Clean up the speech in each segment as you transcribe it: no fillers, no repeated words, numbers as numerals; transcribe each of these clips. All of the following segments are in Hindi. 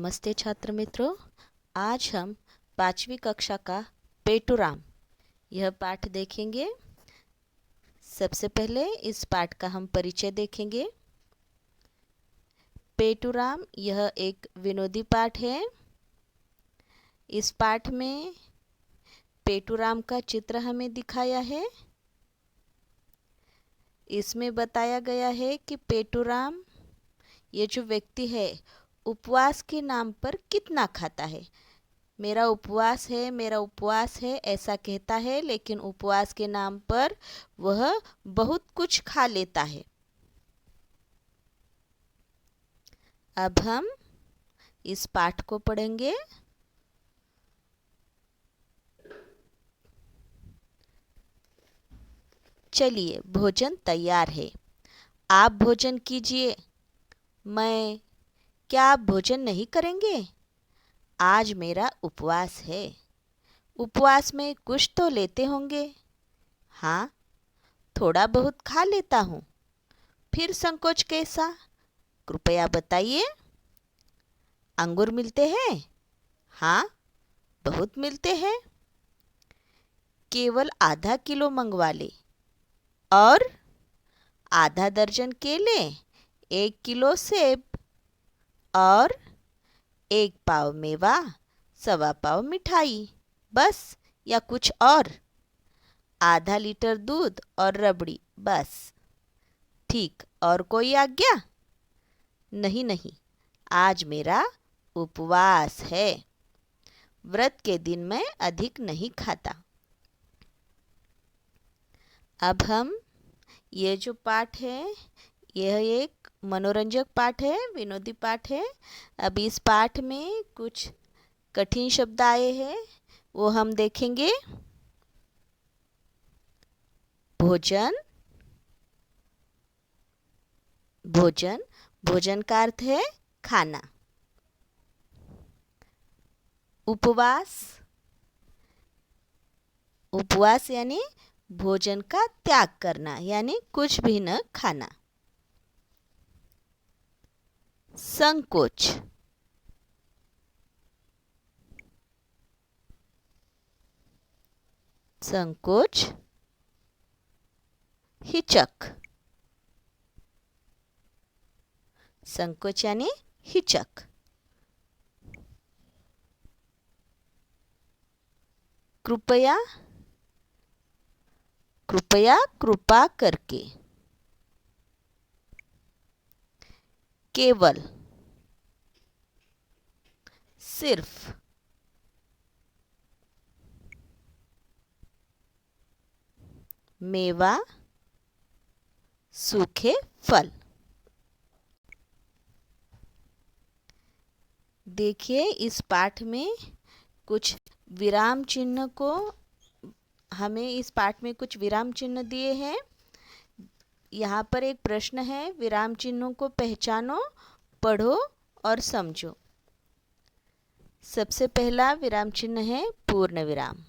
नमस्ते छात्र मित्रों। आज हम 5वीं कक्षा का पेटुराम यह पाठ देखेंगे। सबसे पहले इस पाठ का हम परिचय देखेंगे। पेटुराम यह एक विनोदी पाठ है। इस पाठ में पेटुराम का चित्र हमें दिखाया है। इसमें बताया गया है कि पेटुराम ये जो व्यक्ति है उपवास के नाम पर कितना खाता है। मेरा उपवास है ऐसा कहता है, लेकिन उपवास के नाम पर वह बहुत कुछ खा लेता है। अब हम इस पाठ को पढ़ेंगे। चलिए, भोजन तैयार है, आप भोजन कीजिए। क्या आप भोजन नहीं करेंगे? आज मेरा उपवास है। उपवास में कुछ तो लेते होंगे। हाँ, थोड़ा बहुत खा लेता हूँ। फिर संकोच कैसा? कृपया बताइए। अंगूर मिलते हैं? हाँ, बहुत मिलते हैं। केवल आधा किलो मंगवा ले। और आधा दर्जन केले, 1 किलो सेब और 1 पाव मेवा, 1.25 पाव मिठाई, बस या कुछ और? आधा लीटर दूध और रबड़ी, बस। ठीक, और कोई आज्ञा? नहीं नहीं, आज मेरा उपवास है। व्रत के दिन मैं अधिक नहीं खाता। अब हम ये जो पाठ है यह एक मनोरंजक पाठ है, विनोदी पाठ है। अब इस पाठ में कुछ कठिन शब्द आए हैं, वो हम देखेंगे। भोजन, भोजन, भोजन का अर्थ है खाना। उपवास, उपवास यानी भोजन का त्याग करना, यानी कुछ भी न खाना। संकोच, संकोच, हिचक, संकोच यानी हिचक। कृपया, कृपया, कृपा करके। केवल, सिर्फ। मेवा, सूखे फल। देखिए, इस पाठ में कुछ विराम चिन्ह को हमें इस पाठ में कुछ विराम चिन्ह दिए हैं। यहाँ पर एक प्रश्न है, विराम चिन्हों को पहचानो, पढ़ो और समझो। सबसे पहला विराम चिन्ह है पूर्ण विराम।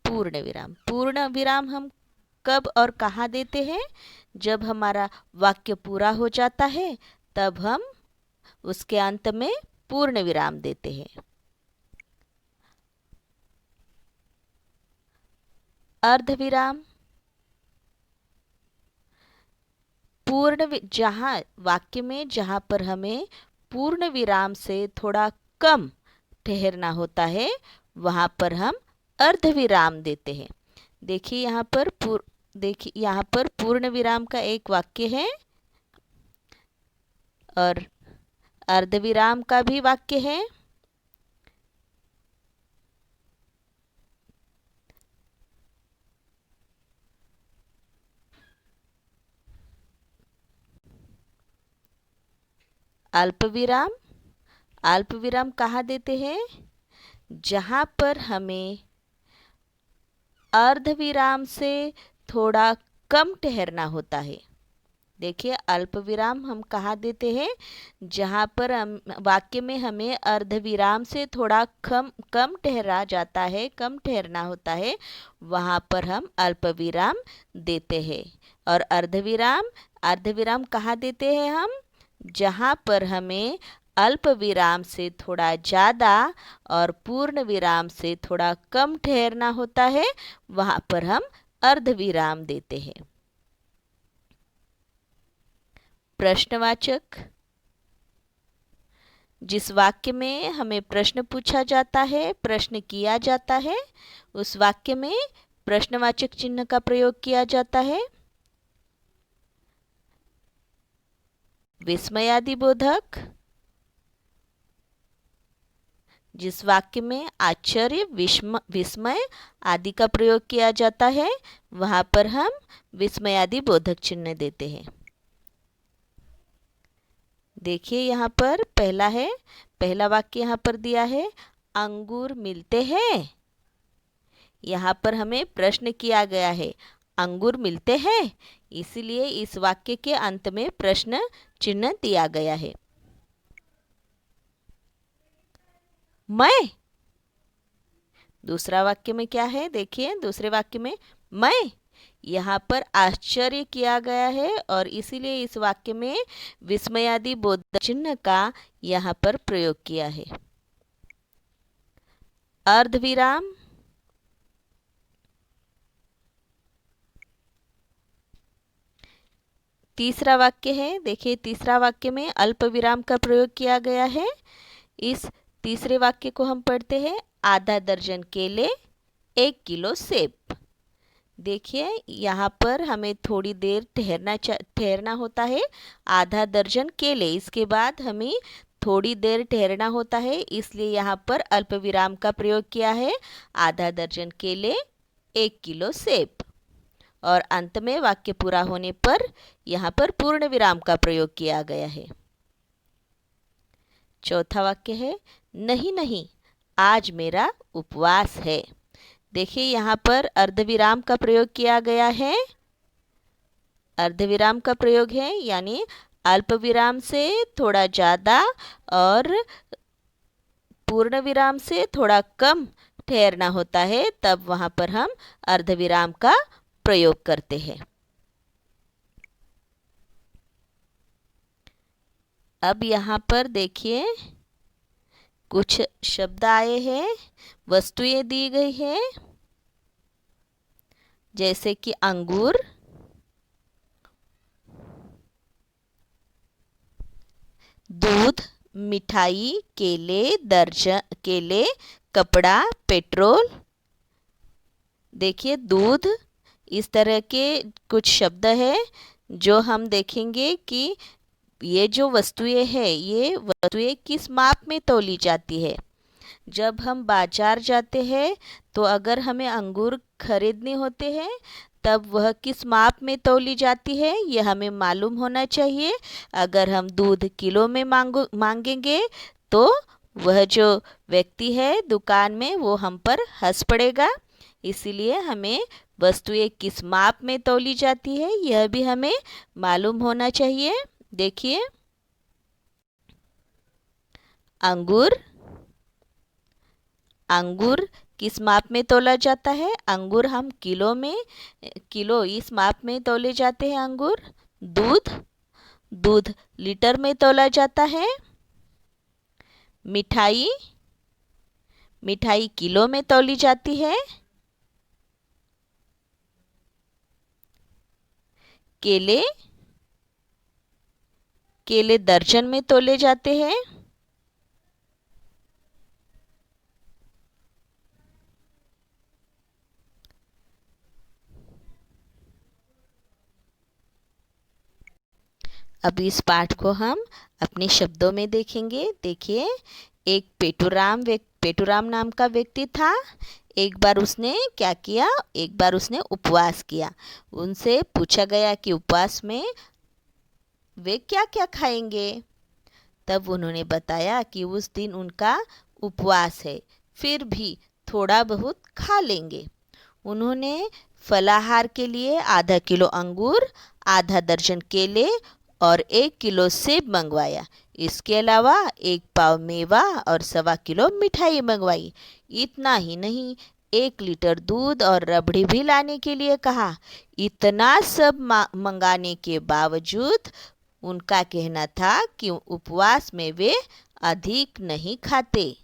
पूर्ण विराम, पूर्ण विराम हम कब और कहाँ देते हैं? जब हमारा वाक्य पूरा हो जाता है तब हम उसके अंत में पूर्ण विराम देते हैं। अर्ध विराम, जहाँ वाक्य में जहाँ पर हमें पूर्ण विराम से थोड़ा कम ठहरना होता है वहाँ पर हम अर्ध विराम देते हैं। देखिए यहाँ पर पूर्ण विराम का एक वाक्य है और अर्ध विराम का भी वाक्य है। अल्प विराम, अल्प विराम कहाँ देते हैं? जहाँ पर हमें अर्ध विराम से थोड़ा कम ठहरना होता है। देखिए, अल्प विराम हम कहाँ देते हैं? जहाँ पर वाक्य में हमें अर्ध विराम से थोड़ा कम ठहरा जाता है, कम ठहरना होता है, वहाँ पर हम अल्प विराम देते हैं। और अर्ध विराम कहाँ देते हैं हम? जहाँ पर हमें अल्प विराम से थोड़ा ज़्यादा और पूर्ण विराम से थोड़ा कम ठहरना होता है, वहाँ पर हम अर्ध विराम देते हैं। प्रश्नवाचक, जिस वाक्य में हमें प्रश्न पूछा जाता है, प्रश्न किया जाता है, उस वाक्य में प्रश्नवाचक चिन्ह का प्रयोग किया जाता है। विस्मयादिबोधक, जिस वाक्य में आश्चर्य, विस्मय आदि का प्रयोग किया जाता है, वहां पर हम विस्मयादिबोधक चिन्ह देते हैं। देखिए यहाँ पर पहला वाक्य यहाँ पर दिया है, अंगूर मिलते हैं। यहाँ पर हमें प्रश्न किया गया है, अंगूर मिलते हैं, इसलिए इस वाक्य के अंत में प्रश्न चिन्ह दिया गया है। मैं, दूसरा वाक्य में क्या है, देखिए दूसरे वाक्य में मैं, यहाँ पर आश्चर्य किया गया है और इसीलिए इस वाक्य में विस्मयादि बोधक चिन्ह का यहाँ पर प्रयोग किया है। अर्धविराम, तीसरा वाक्य है, देखिए तीसरा वाक्य में अल्प विराम का प्रयोग किया गया है। इस तीसरे वाक्य को हम पढ़ते हैं, आधा दर्जन केले, 1 किलो सेब। देखिए यहाँ पर हमें थोड़ी देर ठहरना होता है। आधा दर्जन केले, इसके बाद हमें थोड़ी देर ठहरना होता है, इसलिए यहाँ पर अल्प विराम का प्रयोग किया है। आधा दर्जन केले, 1 किलो सेब। और अंत में वाक्य पूरा होने पर यहाँ पर पूर्ण विराम का प्रयोग किया गया है। चौथा वाक्य है, नहीं नहीं, आज मेरा उपवास है। देखिए यहाँ पर अर्धविराम का प्रयोग किया गया है। अर्धविराम का प्रयोग है यानी अल्प विराम से थोड़ा ज़्यादा और पूर्ण विराम से थोड़ा कम ठहरना होता है, तब वहाँ पर हम अर्धविराम का प्रयोग करते हैं। अब यहाँ पर देखिए कुछ शब्द आए हैं, वस्तुएं दी गई है, जैसे कि अंगूर, दूध, मिठाई, केले, कपड़ा, पेट्रोल। देखिए दूध, इस तरह के कुछ शब्द है जो हम देखेंगे कि ये जो वस्तुएं हैं, ये वस्तुएं किस माप में तौली जाती है। जब हम बाजार जाते हैं तो अगर हमें अंगूर खरीदने होते हैं तब वह किस माप में तौली जाती है यह हमें मालूम होना चाहिए। अगर हम दूध किलो में मांगेंगे तो वह जो व्यक्ति है दुकान में वो हम पर हंस पड़ेगा। इसीलिए हमें वस्तुएं किस माप में तौली जाती है यह भी हमें मालूम होना चाहिए। देखिए अंगूर किस माप में तौला जाता है, अंगूर हम किलो इस माप में तौले जाते हैं अंगूर। दूध लीटर में तौला जाता है। मिठाई किलो में तौली जाती है। केले दर्जन में तौले जाते हैं। अब इस पाठ को हम अपने शब्दों में देखेंगे। देखिए एक पेटुराम नाम का व्यक्ति था। एक बार उसने क्या किया, एक बार उसने उपवास किया। उनसे पूछा गया कि उपवास में वे क्या क्या खाएंगे। तब उन्होंने बताया कि उस दिन उनका उपवास है, फिर भी थोड़ा बहुत खा लेंगे। उन्होंने फलाहार के लिए आधा किलो अंगूर, आधा दर्जन केले और 1 किलो सेब मंगवाया। इसके अलावा 1 पाव मेवा और 1.25 किलो मिठाई मंगवाई। इतना ही नहीं, 1 लीटर दूध और रबड़ी भी लाने के लिए कहा। इतना सब मंगाने के बावजूद उनका कहना था कि उपवास में वे अधिक नहीं खाते।